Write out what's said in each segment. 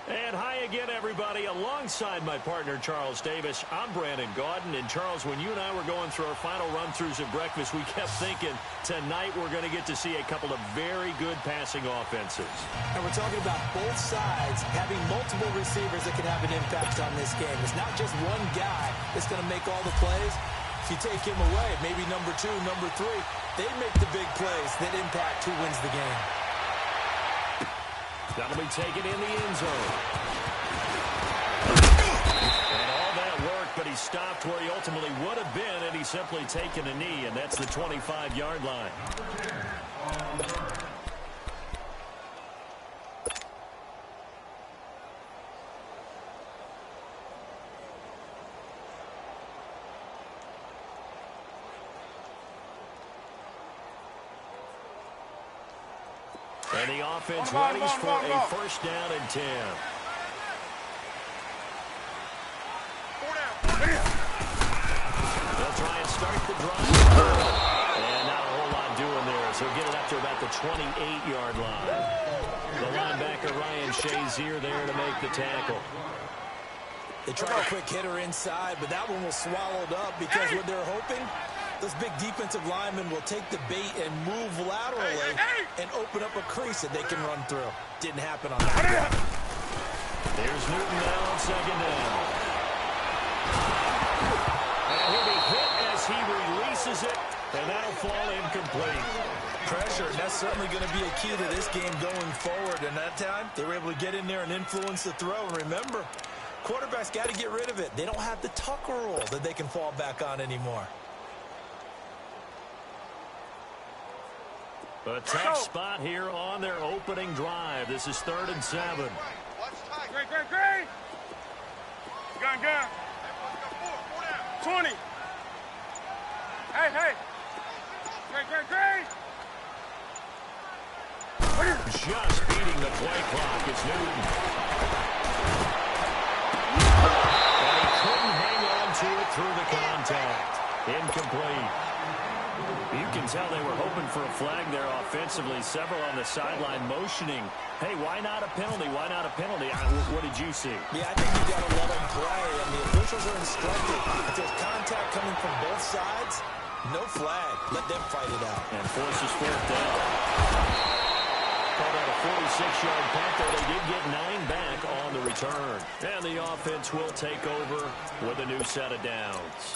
And hi again, everybody. Alongside my partner, Charles Davis, I'm Brandon Gaudin. And, Charles, when you and I were going through our final run-throughs at breakfast, we kept thinking tonight we're going to get to see a couple of very good passing offenses. And we're talking about both sides having multiple receivers that can have an impact on this game. It's not just one guy that's going to make all the plays. If you take him away, maybe number 2, number 3, they make the big plays that impact who wins the game. That'll be taken in the end zone. And all that work, but he stopped where he ultimately would have been, and he's simply taken a knee, and that's the 25-yard line. And the offense readies for a first down and 10. They'll try and start the drive. And not a whole lot doing there. So get it up to about the 28-yard line. The linebacker, Ryan Shazier, there to make the tackle. They try a quick hitter inside, but that one was swallowed up because what they're hoping, those big defensive linemen will take the bait and move laterally and open up a crease that they can run through. Didn't happen on that play. There's Newton now on second down. And he'll be hit as he releases it, and that'll fall incomplete. Pressure, and that's certainly going to be a key to this game going forward. And that time, they were able to get in there and influence the throw. And remember, quarterbacks got to get rid of it. They don't have the Tucker rule that they can fall back on anymore. A tough spot here on their opening drive. This is 3rd and 7. Great. Gun. 20. Hey. Great. Just beating the play clock is Newton. And he couldn't hang on to it through the contact. Incomplete. You can tell they were hoping for a flag there offensively. Several on the sideline motioning. Hey, why not a penalty? Why not a penalty? What did you see? Yeah, I think you got to let them play. And the officials are instructed. If there's contact coming from both sides, no flag. Let them fight it out. And forces 4th down. Called out a 46-yard punt, though they did get 9 back on the return. And the offense will take over with a new set of downs.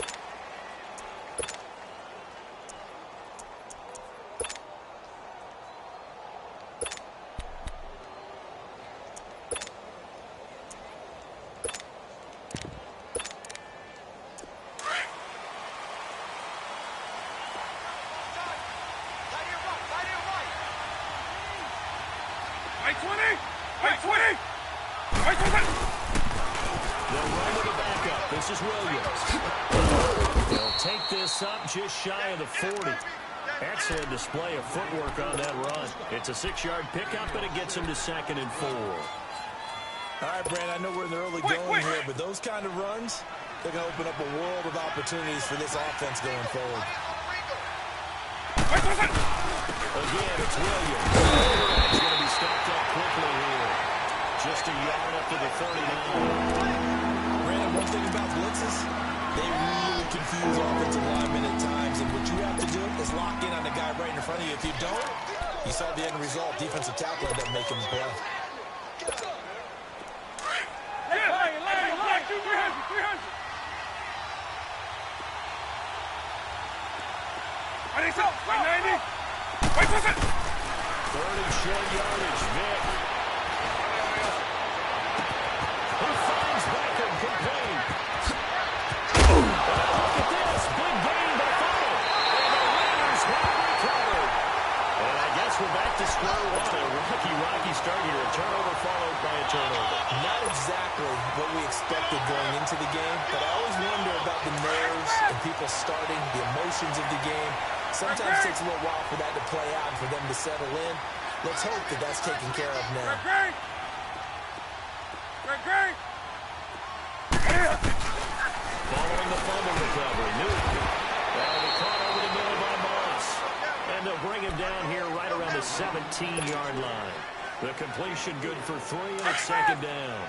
This is Williams. They'll take this up just shy of the 40. Excellent display of footwork on that run. It's a 6-yard pickup, and it gets him to 2nd and 4. All right, Brand, I know we're in the early going here, but those kind of runs, they're going to open up a world of opportunities for this offense going forward. Again, it's Williams. He's going to be stopped up quickly here. Just a yard up to the 39. One thing about blitzes, they really confuse offensive linemen at times, and what you have to do is lock in on the guy right in front of you. If you don't, you saw the end result. Defensive tackle ended up making the play. Line, 300. I think so. 90. Wait for it. 3rd and short yardage. Vic. Who finds Beckham complete? Look at this. Big gain by Funnel. And the Raiders have recovered. And I guess we're back to square one. A rocky start here. A turnover followed by a turnover. Not exactly what we expected going into the game, but I always wonder about the nerves and people starting, the emotions of the game. Sometimes it takes a little while for that to play out and for them to settle in. Let's hope that that's taken care of now. Great. Following the fumble recovery, Newton. That'll be caught over the middle by Moss. And they'll bring him down here right around the 17-yard line. The completion good for 3, and it's second down.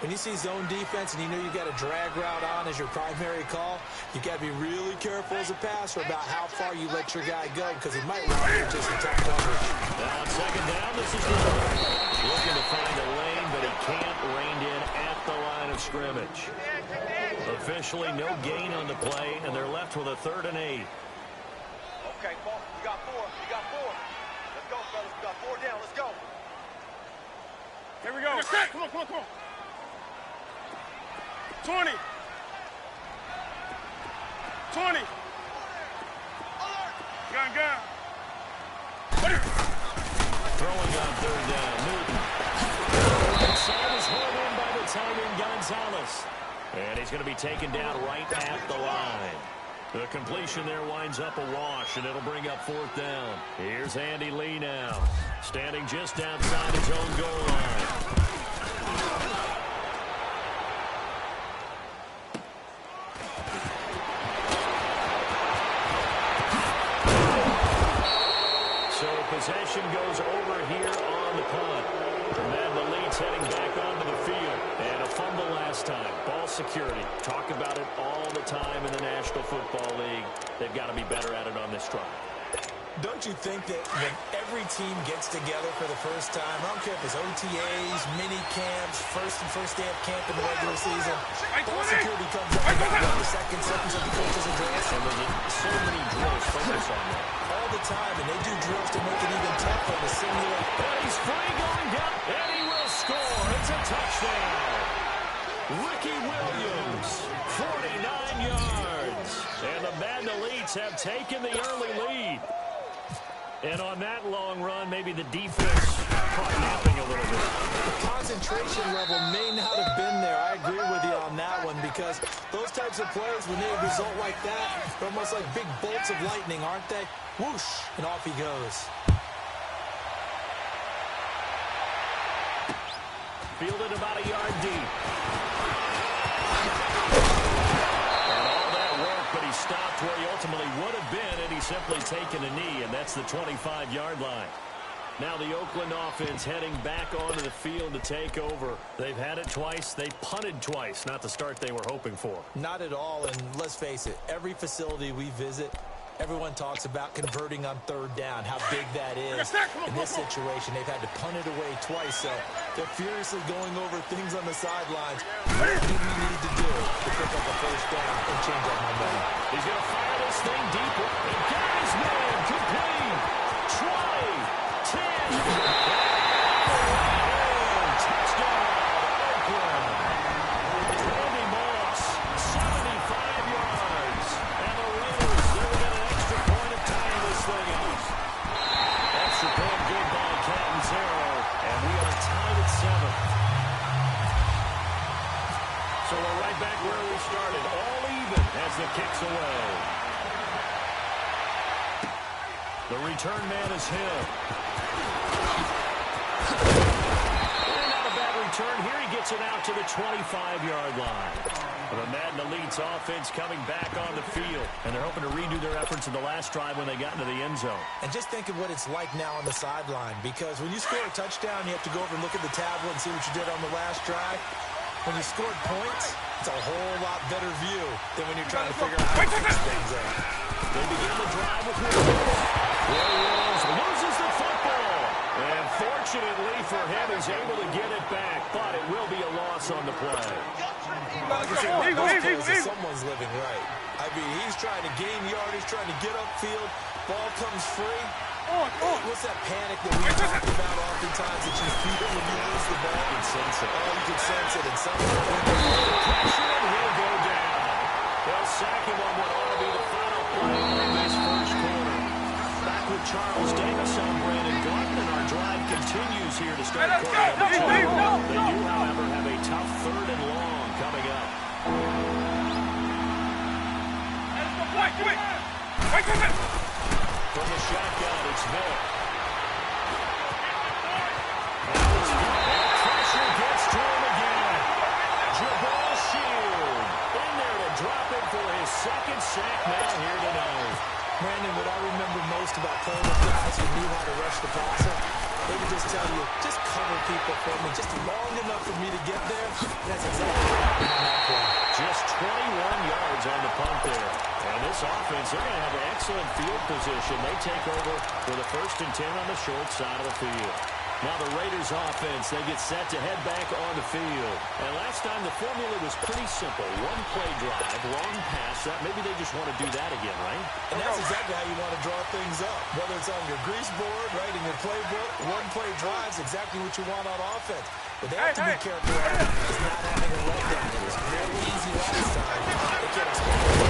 When you see zone defense and you know you got a drag route on as your primary call, you got to be really careful as a passer about how far you let your guy go because he might run into some tough coverage. Now on second down, this is Rowe. Looking to find a lane, but he can't, reined in at the line of scrimmage. Officially no gain on the play, and they're left with a 3rd and 8. Okay, Paul, you got 4. You got 4. Let's go, fellas. We got 4 down. Let's go. Here we go. Come on, come on, come on. 20. 20. Gun. Throwing on 3rd down, Newton. Inside is hauled in by the tight end, Gonzalez. And he's going to be taken down right at the line. The completion there winds up a wash, and it'll bring up 4th down. Here's Andy Lee now, standing just outside his own goal line. Possession goes over here on the punt. And then the lead's heading back onto the field. And a fumble last time. Ball security. Talk about it all the time in the National Football League. They've got to be better at it on this drive. Don't you think that when every team gets together for the first time, I don't care if it's OTAs, mini camps, first day of camp in the regular season, ball security comes up in the second sentence of the coach's address. And there's so many drills focus on that. All the time, and they do drills to make it even tougher to simulate. And he's free going down, and he will score. It's a touchdown. Ricky Williams, 49 yards. And the Madden Elites have taken the early lead. And on that long run, maybe the defense caught napping a little bit. The concentration level may not have been there. I agree with you on that one because those types of plays, when they result like that, they're almost like big bolts of lightning, aren't they? Whoosh, and off he goes. Fielded about a yard deep. But he stopped where he ultimately would have been, and he's simply taken a knee, and that's the 25-yard line. Now the Oakland offense heading back onto the field to take over. They've had it twice. They punted twice. Not the start they were hoping for. Not at all, and let's face it, every facility we visit, everyone talks about converting on 3rd down, how big that is. In this situation, they've had to punt it away twice, so they're furiously going over things on the sidelines. What do we need to do to pick up a 1st down and change that momentum? He's going to fire this thing deep. He got his man complete. 20, 10. Touchdown, Oakland. Randy Moss, 75 yards. And the Raiders, they're going to get an extra point of tying this thing up. Extra point good by Catanzaro. And we are tied at 7. So we're right back where we started. All even as the kick's away. The return man is Hill. And not a bad return. Here he gets it out to the 25-yard line. The Madden Elites offense coming back on the field. And they're hoping to redo their efforts in the last drive when they got into the end zone. And just think of what it's like now on the sideline. Because when you score a touchdown, you have to go over and look at the tablet and see what you did on the last drive. When you scored points, it's a whole lot better view than when you're trying to figure out how to fix things up. They begin the drive with Williams. Williams loses the football. And fortunately for him, he's able to get it back. But it will be a loss on the play. Like I said, someone's living right. I mean, he's trying to gain yardage, trying to get upfield. Ball comes free. What's that panic that we talk about oftentimes that you feel when you lose the ball? You can sense it. Oh, you can sense it. And somehow Pressure and he'll go down. They'll sack him on what ought to be the final play of this first quarter. Back with Charles Davis on Brandon Gordon, and our drive continues here to start quarter number 2. They do, however, have a tough 3rd and long coming up. From the shotgun, it's Miller. Pressure gets to him again. Jabal Shield in there to drop it for his 2nd sack now here tonight. Brandon, what I remember most about playing with guys who knew how to rush the passer, they would just tell you, just people for me just long enough for me to get there. That's exactly what happened on that play. Just 21 yards on the punt there. And this offense, they're going to have an excellent field position. They take over for the 1st and 10 on the short side of the field. Now the Raiders offense, they get set to head back on the field. And last time the formula was pretty simple. One play drive, long pass. Maybe they just want to do that again, right? And that's exactly how you want to draw things up. Whether it's on your grease board, right, in your playbook, one play drive is exactly what you want on offense. But they have to be careful of not having a letdown. It was very easy last time. They can't expect it.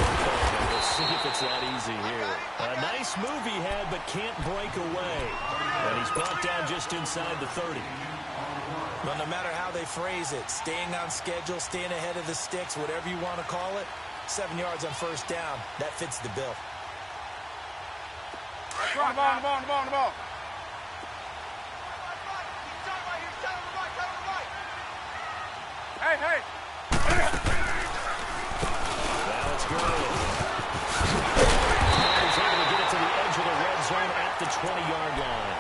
We'll see if it's that easy here. A nice move he had, but can't break away. And he's brought down just inside the 30. Well, no matter how they phrase it, staying on schedule, staying ahead of the sticks, whatever you want to call it, 7 yards on 1st down, that fits the bill. The ball. Hey. Now it's Gurley. He's able to get it to the edge of the red zone at the 20-yard line.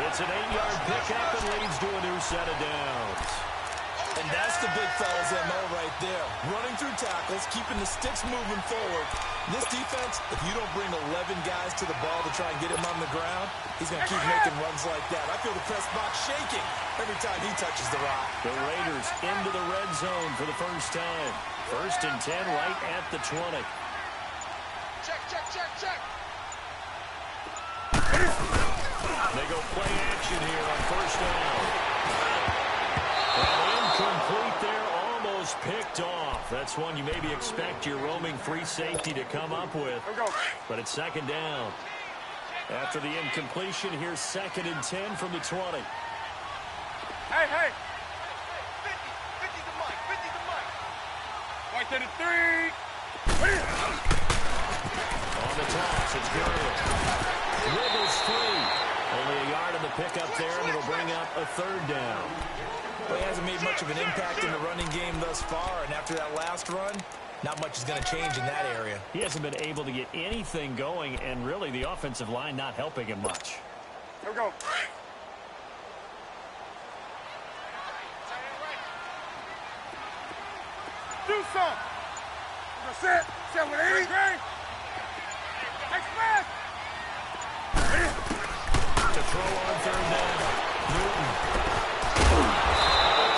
It's an 8-yard pickup and leads to a new set of downs. And that's the big fella's MO right there. Running through tackles, keeping the sticks moving forward. This defense, if you don't bring 11 guys to the ball to try and get him on the ground, he's going to keep making runs like that. I feel the press box shaking every time he touches the rock. The Raiders into the red zone for the first time. 1st and 10 right at the 20. Check. They go play action here on 1st down. And incomplete there, almost picked off. That's one you maybe expect your roaming free safety to come up with. But it's 2nd down. After the incompletion, here's 2nd and 10 from the 20. Hey. 50 the mic. Right to the 3. On the toss, it's Gurley. Wiggles free. Only a yard on the pickup there, and it'll bring up a 3rd down. Well, he hasn't made much of an impact in the running game thus far, and after that last run, not much is going to change in that area. He hasn't been able to get anything going, and really the offensive line not helping him much. Here we go. Do something. Set with 80. Express. To throw on 3rd down. Newton.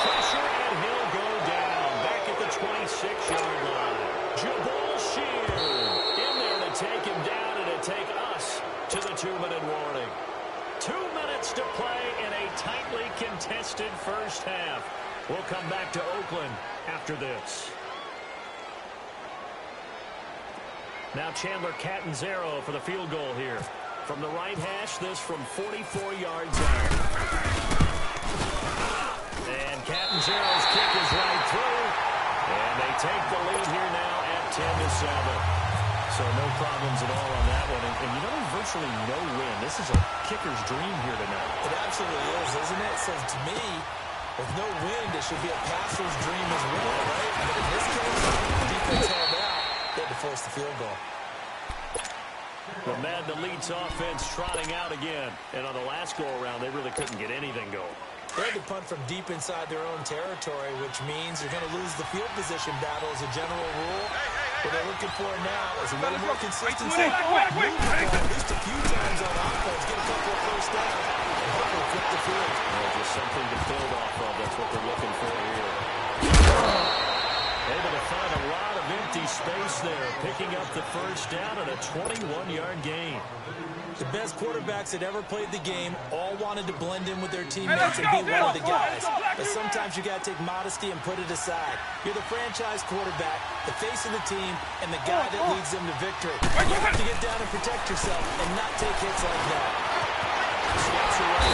Pressure, and he'll go down. Back at the 26-yard line. Jabal Sheard in there to take him down and to take us to the 2-minute warning. 2 minutes to play in a tightly contested first half. We'll come back to Oakland after this. Now Chandler Catanzaro for the field goal here. From the right hash, this from 44 yards out. And Catanzaro's kick is right through. And they take the lead here now at 10-7. So no problems at all on that one. And you know, virtually no win. This is a kicker's dream here tonight. It absolutely is, isn't it? So to me, with no wind, it should be a passer's dream as well, right? But in this case, the defense held out. They had to force the field goal. The Madden Elite's offense trotting out again. And on the last go-around, they really couldn't get anything going. They had to punt from deep inside their own territory, which means you're going to lose the field position battle as a general rule. What they're looking for now is a little more consistency. Move the ball at least a few times on offense, get a couple of first downs, and hopefully flip the field. Just something to build off of. That's what they're looking for here. Able to find a lot of empty space there, picking up the first down and a 21-yard gain. The best quarterbacks that ever played the game all wanted to blend in with their teammates and be one of the guys. But sometimes you got to take modesty and put it aside. You're the franchise quarterback, the face of the team, and the guy that leads them to victory. You have to get down and protect yourself and not take hits like that. Steps away.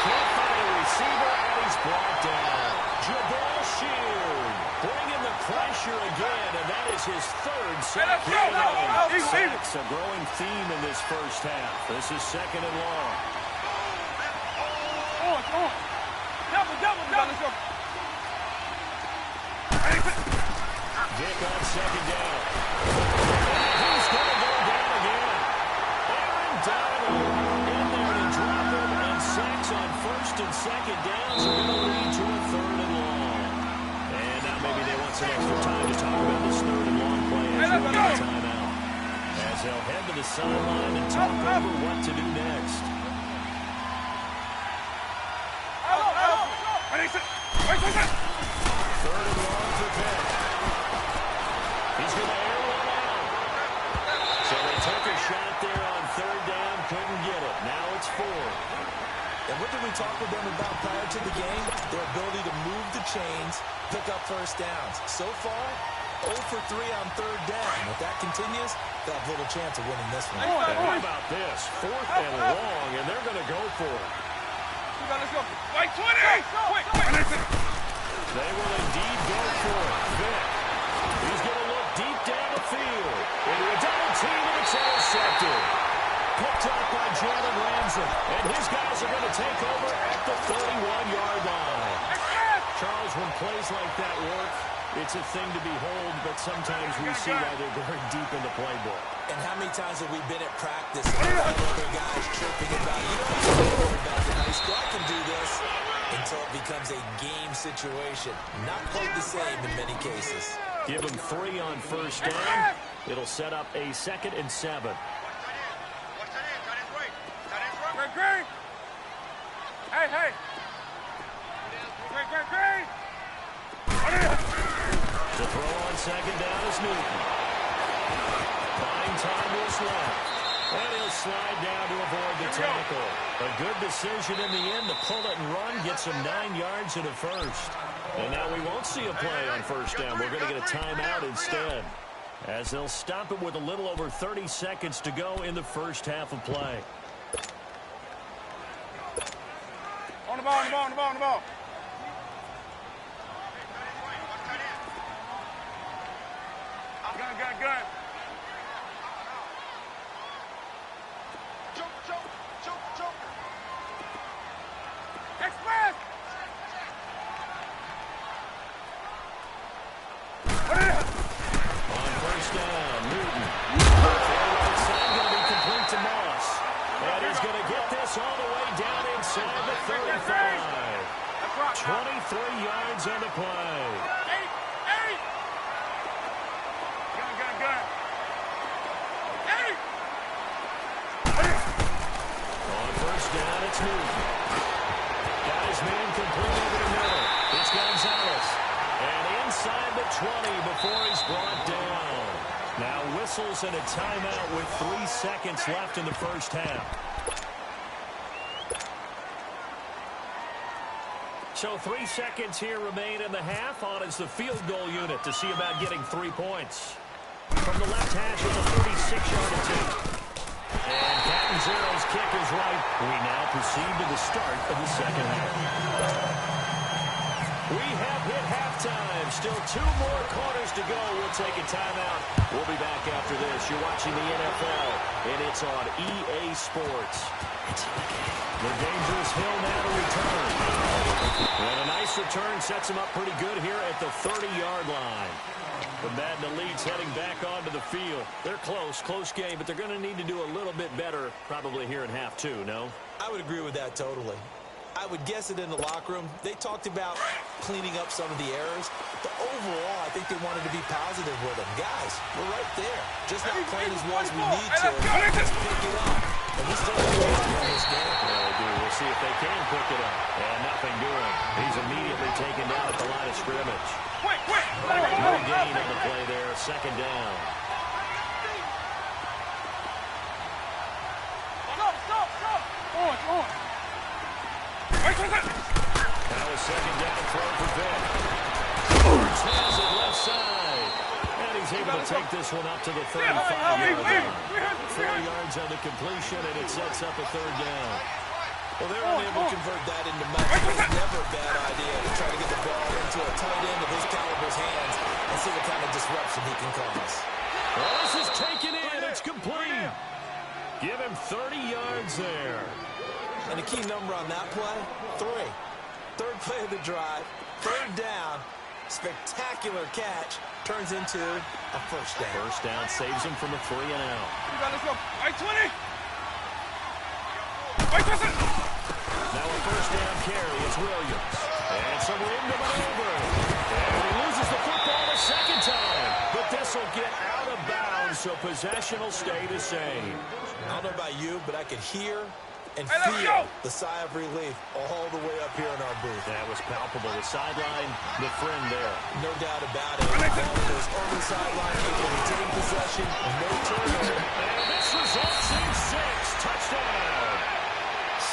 Can't find a receiver, and he's brought down. Jabal Sheard bringing the pressure again, and that is his 3rd sack. Sacks, a growing theme in this first half. This is 2nd and long. Double. Vick on 2nd down. He's going to go down again. Aaron Donald in there to drop him, and sacks on 1st and second downs are going to lead to a third and long. And now maybe they want some extra time to talk about this third and long play as they get a timeout. As they'll head to the sideline and talk over what to do next. Third and long for Vick. He's going to air one out. So they took a shot there on third down, couldn't get it. Now it's fourth. And what did we talk with them about prior to the game? Their ability to move the chains, pick up first downs. So far, 0 for 3 on third down. If that continues, they'll have little chance of winning this one. And how about this? Fourth and long, and they're going to go for it. Let's go. Wait, 20! They will indeed go for it. Vick. He's going to look deep down the field. Into a double team, and it's intercepted. Picked up by Jalen Ramsey. And his guys are going to take over at the 31-yard line. Charles, when plays like that work, it's a thing to behold, but sometimes we see why they're going deep in the playbook. And how many times have we been at practice and had other guys chirping about, you know, I used to play quarterback in high school, I can do this, until it becomes a game situation. Not quite the same in many cases. Give him 3 on first down. It'll set up a 2nd and 7. Great. Hey. Great. The throw on second down is Newton. Fine time is left. And he'll slide down to avoid the tackle. A good decision in the end to pull it and run. Gets him 9 yards and a first. And now we won't see a play on first down. We're going to get a timeout instead. As they'll stop it with a little over 30 seconds to go in the first half of play. On the ball. Gun. Choke. Express! On first down, Newton. Right side going to be complete to Moss. And he's going to get this all the way down inside the 35. 23 yards on the play. Eight. Gun. Eight. On first down, it's Newton. Got his man complete over the middle. It's Gonzalez. And inside the 20 before he's brought down. Now whistles and a timeout with 3 seconds left in the first half. So 3 seconds here remain in the half. On is the field goal unit to see about getting 3 points. From the left hash with a 36-yard attempt. And Catanzaro's kick is right. We now proceed to the start of the second half. We have hit halftime. Still 2 more quarters to go. We'll take a timeout. We'll be back after this. You're watching the NFL, and it's on EA Sports. The dangerous Hill now to return. And a nice return sets him up pretty good here at the 30-yard line. The Madden Elite's heading back onto the field. They're close game, but they're going to need to do a little bit better probably here in half 2, no? I would agree with that totally. I would guess it in the locker room. They talked about cleaning up some of the errors. But overall, I think they wanted to be positive with them. Guys, we're right there. Just not playing as well as we need to. Let's pick it up. And we still have to win this game. Yeah, they do. We'll see if they can pick it up. And nothing doing. He's immediately taken down at the line of scrimmage. No gain on the play there. Second down. On. Now a second down throw for Vick. Has it left side. And he's able to take this one up to the 35-yard line. 4 yards on the completion, and it sets up a third down. Well, they're unable to convert that into much. It's never a bad idea to try to get the ball into a tight end of his caliber's hands and see what kind of disruption he can cause. Well, this is taken in. It's complete. Give him 30 yards there. And the key number on that play, 3. Third play of the drive, third down, spectacular catch, turns into a first down. First down saves him from a 3 and out. Let's go. 20. Now a first down carry. It's Williams. And some room to maneuver. And he loses the football a second time. But this will get out of bounds, so possession will stay the same. I don't know about you, but I could hear and feel the sigh of relief all the way up here in our booth. That was palpable. The sideline, the friend there. No doubt about it. Ball goes over the sideline, able to retain possession, and no turnover. And this results in 6. Touchdown.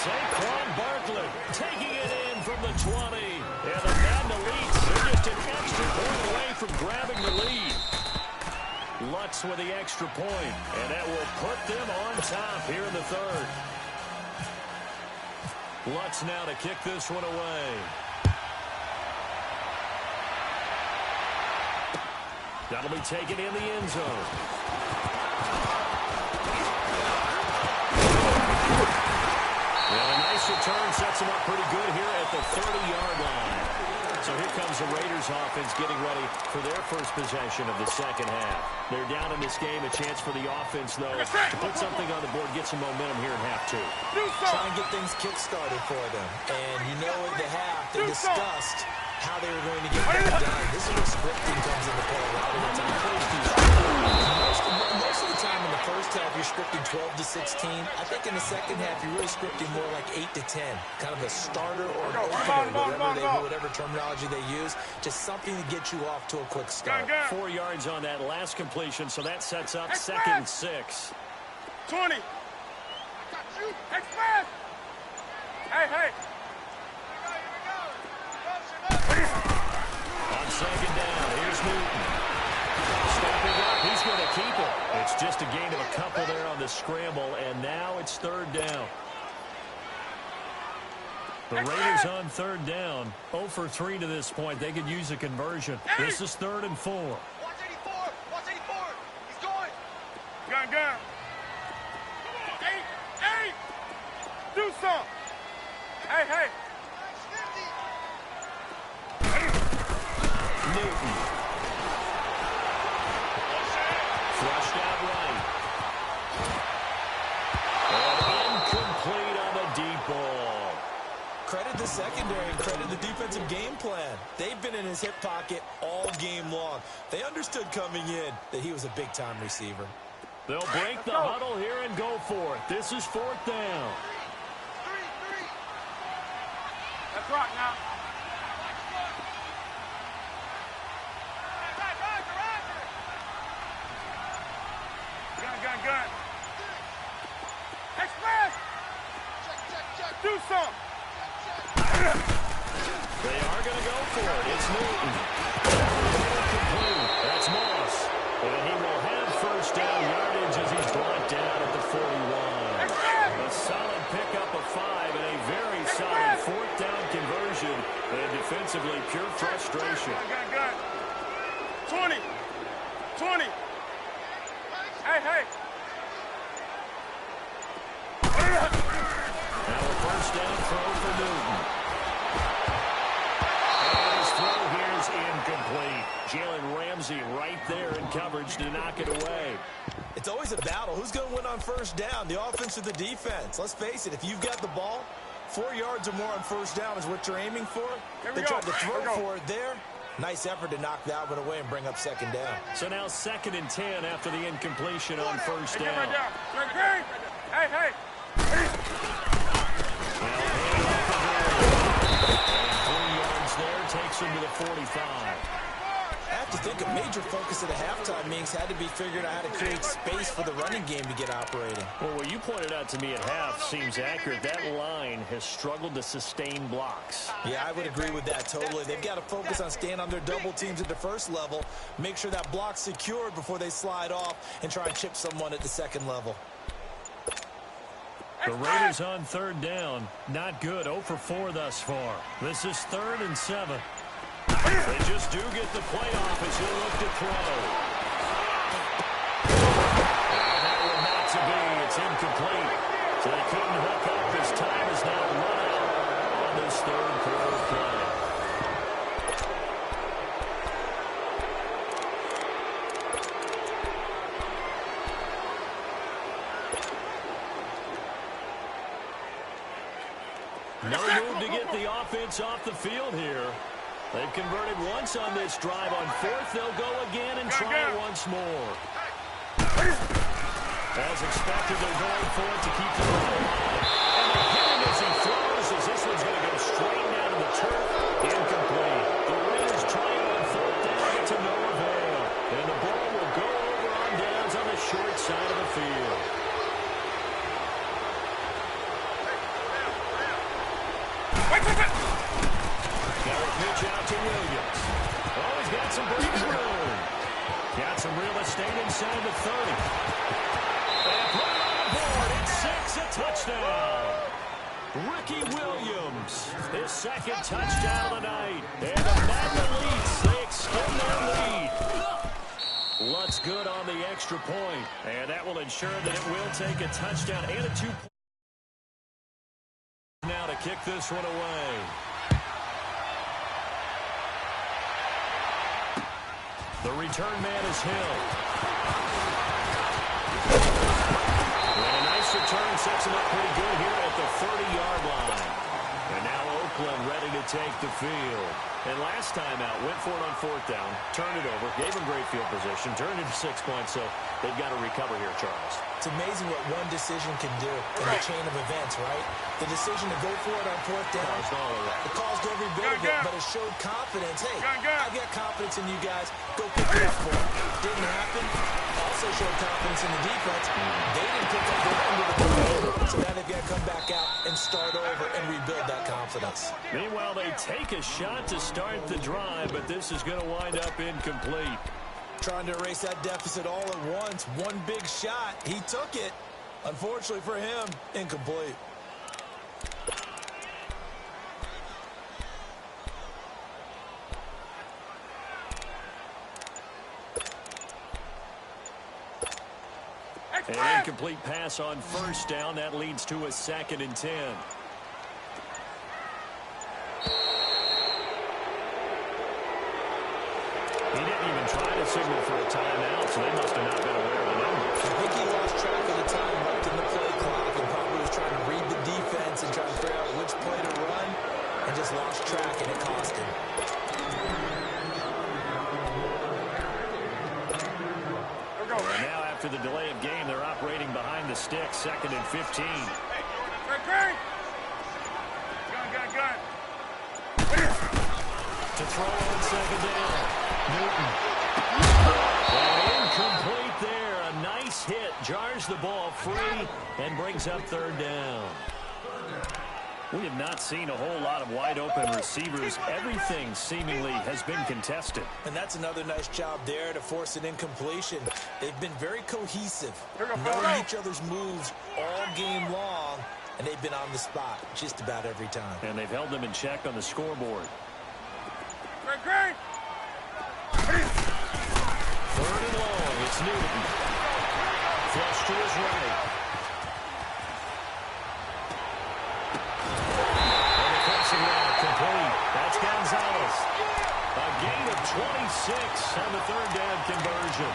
Saquon Barkley taking it in from the 20. And the Madden Elites are just an extra point away from grabbing the lead. Lutz with the extra point, and that will put them on top here in the third. Lutz now to kick this one away. That'll be taken in the end zone. And a nice return sets him up pretty good here at the 30-yard line. So here comes the Raiders offense getting ready for their first possession of the second half. They're down in this game. A chance for the offense, though, to put something on the board, get some momentum here in half 2. Try and get things kick-started for them. And you know at the half, they discussed how they were going to get that done. This is where scripting comes into play a lot of the time. Most of the time in the first half, you're scripting 12 to 16. I think in the second half, you're really scripting more like 8 to 10. Kind of a starter or an opener, whatever terminology they use. Just something to get you off to a quick start. 4 yards on that last completion, so that sets up second and 6. 20. Express. Hey. On second down, here's Newton. Stepping up, he's going to keep it. It's just a gain of a couple there on the scramble, and now it's third down. The Raiders on third down, 0 for 3 to this point. They could use a conversion. This is 3rd and 4. Watch 84. Watch 84. He's going. Gun. 8. Do some. Hey. Newton. Flushed out right. And incomplete on the deep ball. Credit the secondary and credit the defensive game plan. They've been in his hip pocket all game long. They understood coming in that he was a big-time receiver. They'll break the huddle here and go for it. This is 4th down. 3. Let's rock now. Gun. Express. Check. Do some. They are going to go for it. It's Newton. That's Moss. And he will have first down yardage as he's brought down at the 41. A solid pickup of 5 and a very solid 4th down conversion. And defensively, pure frustration. Gun. 20. Hey. Now a first down throw for Newton. And his throw here is incomplete. Jalen Ramsey right there in coverage to knock it away. It's always a battle. Who's going to win on first down, the offense or the defense? Let's face it, if you've got the ball, 4 yards or more on first down is what you're aiming for. They tried to throw for it there. Nice effort to knock that one away and bring up second down. So now 2nd and 10 after the incompletion on first down. Hey. And 3 yards there takes him to the 45. I have to think a major focus of the halftime meetings had to be figuring out how to create space for the running game to get operating. Well, what you pointed out to me at half seems accurate. That line has struggled to sustain blocks. Yeah, I would agree with that totally. They've got to focus on staying on their double teams at the first level, make sure that block's secured before they slide off and try and chip someone at the second level. The Raiders on third down. Not good. 0 for 4 thus far. This is 3rd and 7. They just do get the play off as he'll look to throw. And that one not to be. It's incomplete. So they couldn't hook up. His time is now run out on this third quarter play. No offense off the field here. They've converted once on this drive. On fourth, they'll go again and try it once more. As expected, they're going for it to keep the ball alive. And they hit him as he throws, as this one's going to go straight down to the turf. Incomplete. The Raiders trying on fourth down, but to no avail. And the ball will go over on downs on the short side of the field. Now a pitch out to Williams. Oh, he's got some breathing room. Got some real estate inside the 30. And put it on the board. It's 6, a touchdown. Ricky Williams, his second touchdown of the night. And the Magna leads. They extend their lead. Lutz good on the extra point. And that will ensure that it will take a touchdown and a 2-point. Now to kick this one away. The return man is Hill. And a nice return sets him up pretty good here at the 30-yard line. And now Oakland ready to take the field. And last time out, went for it on fourth down, turned it over, gave him great field position, turned it to 6 points, so they've got to recover here, Charles. It's amazing what one decision can do in the chain of events, right? The decision to go for it on fourth down, it caused every bit of it, but it showed confidence. Hey, I've got confidence in you guys. Go pick it up for it. Didn't happen. Also showed confidence in the defense. They didn't pick up their end of the ball, so now they've got to come back out and start over and rebuild that confidence. Meanwhile, they take a shot to start the drive, but this is going to wind up incomplete. Trying to erase that deficit all at once. One big shot. He took it. Unfortunately for him, incomplete. An incomplete pass on first down. That leads to a 2nd and 10. He didn't even try to signal for a timeout, so they must have not been aware of the numbers. I think he lost track of the time left in the play clock and probably was trying to read the defense and try to figure out which play to run and just lost track, and it cost him. And now after the delay of game, they're operating behind the stick, 2nd and 15. To throw on 2nd down. Newton. And incomplete there. A nice hit. Jars the ball free and brings up 3rd down. We have not seen a whole lot of wide-open receivers. Everything seemingly has been contested. And that's another nice job there to force an incompletion. They've been very cohesive, knowing each other's moves all game long, and they've been on the spot just about every time. And they've held them in check on the scoreboard. 3rd and long. It's Newton. Flush to his right. And the crossing route complete. That's Gonzalez. A gain of 26 on the 3rd down conversion.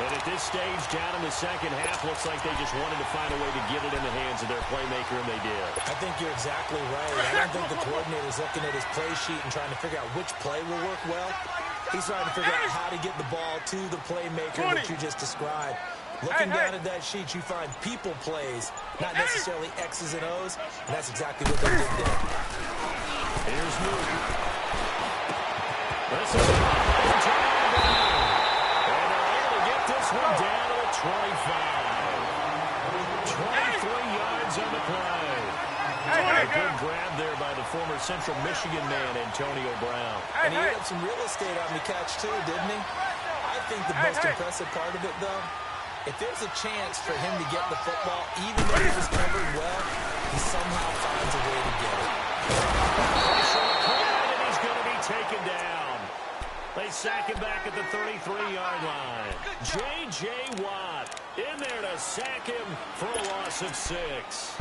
And at this stage, down in the second half, looks like they just wanted to find a way to get it in the hands of their playmaker, and they did. I think you're exactly right. I don't think the coordinator's looking at his play sheet and trying to figure out which play will work well. He's trying to figure out how to get the ball to the playmaker that you just described. Looking down at that sheet, you find people plays, not necessarily X's and O's, and that's exactly what they did there. Here's Newton. This is one down to the 25. 23 yards on the play. A good grab there by the former Central Michigan man, Antonio Brown. And he had some real estate on the catch, too, didn't he? I think the most impressive part of it, though, if there's a chance for him to get the football, even though he was covered well, he somehow finds a way to get it. And he's going to be taken down. They sack him back at the 33-yard line. J.J. Watt in there to sack him for a loss of 6.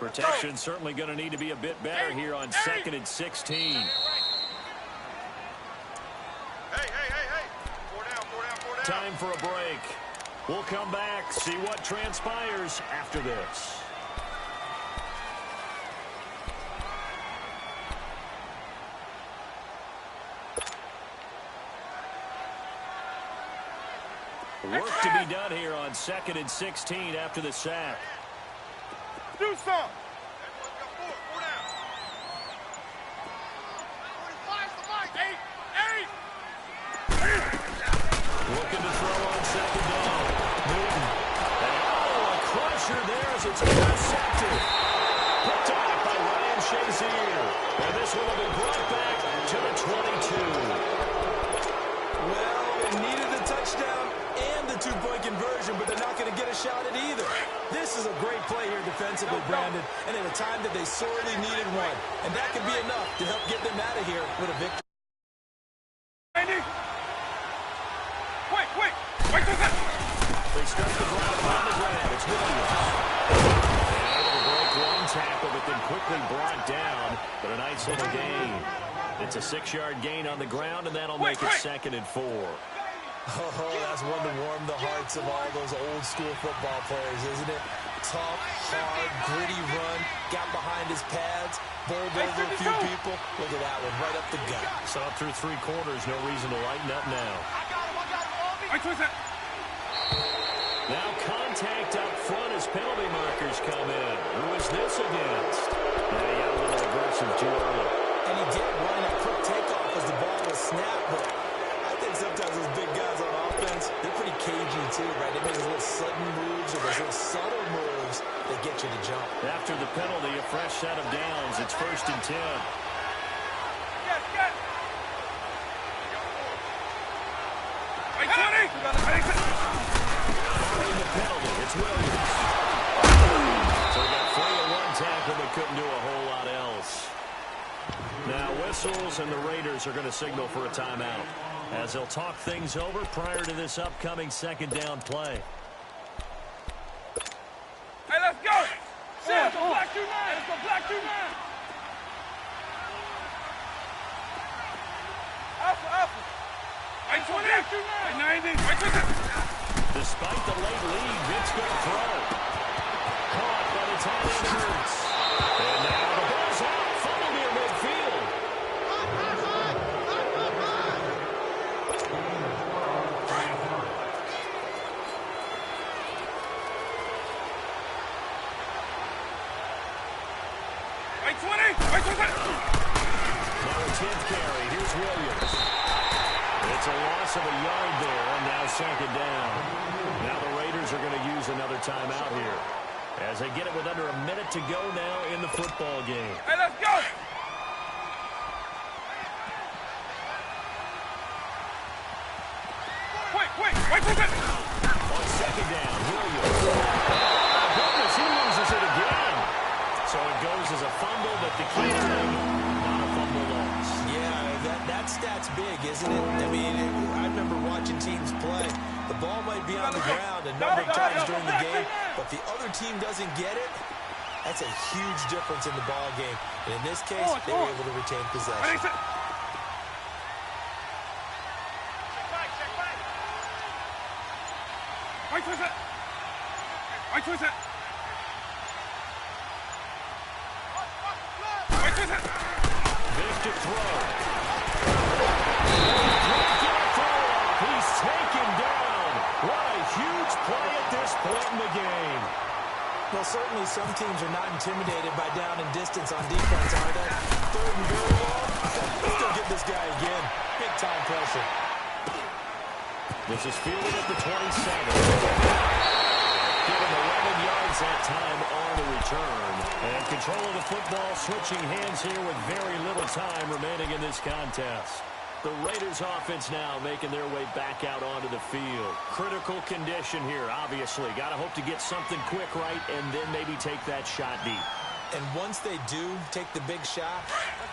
Protection certainly going to need to be a bit better here on 2nd and 16. Hey. 4 down. Time for a break. We'll come back, see what transpires after this. Work to be done here on 2nd and 16 after the sack. Do some. 4 down. 8. Looking to throw on 2nd down. Newton. Oh, a crusher there as it's intercepted. Picked off by Ryan Shazier. And this one will be brought back to the 22. Well, they needed the touchdown and the two-point conversion, but they're not going to get a shot at either. This is a great play here defensively, Brandon, and at a time that they sorely needed one. And that could be enough to help get them out of here with a victory. Andy. Wait. They start the drive on the ground. It's Williams. And able to break one tackle, but then quickly brought down. But a nice little gain. It's a 6-yard gain on the ground, and that'll make it 2nd and 4. Oh, that's one to warm the hearts of all those old-school football players, isn't it? Tough, hard, gritty run, got behind his pads, bowled over a few people. Look at that one, right up the gut. Saw through 3 quarters, no reason to lighten up now. Now contact up front as penalty markers come in. Who is this against? Yeah, he got a little aggressive too early. And he did run a quick takeoff as the ball was snapped, but I think sometimes those big guys on offense, they're pretty cagey too, right? They make those little sudden moves or those little subtle moves that get you to jump. After the penalty, a fresh set of downs. It's 1st and 10. Following the penalty, it's Williams. So he got 3-1 tackle, but couldn't do a whole lot else. Now whistles, and the Raiders are going to signal for a timeout as they'll talk things over prior to this upcoming 2nd down play. Hey, let's go. Let's go black 2-9. Alpha. 90. Despite the late lead, Vince going to throw. Caught by the tight end Hurts. And now the ball's out. Fumble near midfield. Now a 10th carry. Here's Williams. It's a loss of a yard there, and now 2nd down. Now the Raiders are going to use another timeout here as they get it with under a minute to go now in the football game. Hey, let's go. Wait. On 2nd down, Williams. Oh, goodness, he loses it again. So it goes as a fumble, but the key thing, not a fumble loss. Yeah, that stat's big, isn't it? I mean, I remember watching teams play. The ball might be on the ground a number of times during the game, but the other team doesn't get it. That's a huge difference in the ball game. And in this case, they were able to retain possession. Check back. Big to throw. He's taken down. What a huge play at this point in the game. Well, certainly some teams are not intimidated by down and distance on defense, are they? 3rd and very long. Let's go get this guy again. Big time pressure. This is fielded at the 27. Given 11 yards that time on the return. And control of the football, switching hands here with very little time remaining in this contest. The Raiders offense now making their way back out onto the field. Critical condition here, obviously. Got to hope to get something quick right and then maybe take that shot deep. And once they do take the big shot,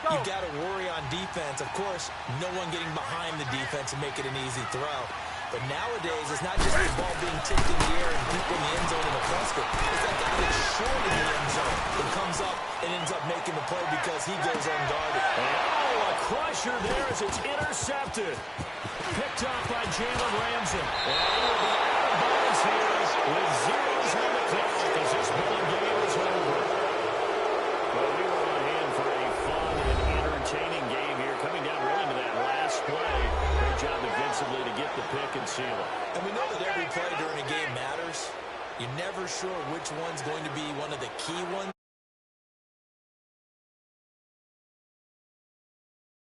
you've got to worry on defense. Of course, no one getting behind the defense and make it an easy throw. But nowadays, it's not just the ball being tipped in the air and deep in the end zone in the cluster. It's that guy that's short in the end zone that comes up and ends up making the play because he goes unguarded. Oh, a crusher there as it's intercepted. Picked up by Jalen Ramsey. And he will be out of bounds here with zeros on the clock as this ball game is over. Well, we were on hand for a fun and entertaining game here, coming down really to that last play. Great job defensively to get the pick and seal it. And we know that every play during a game matters. You're never sure which one's going to be one of the key ones.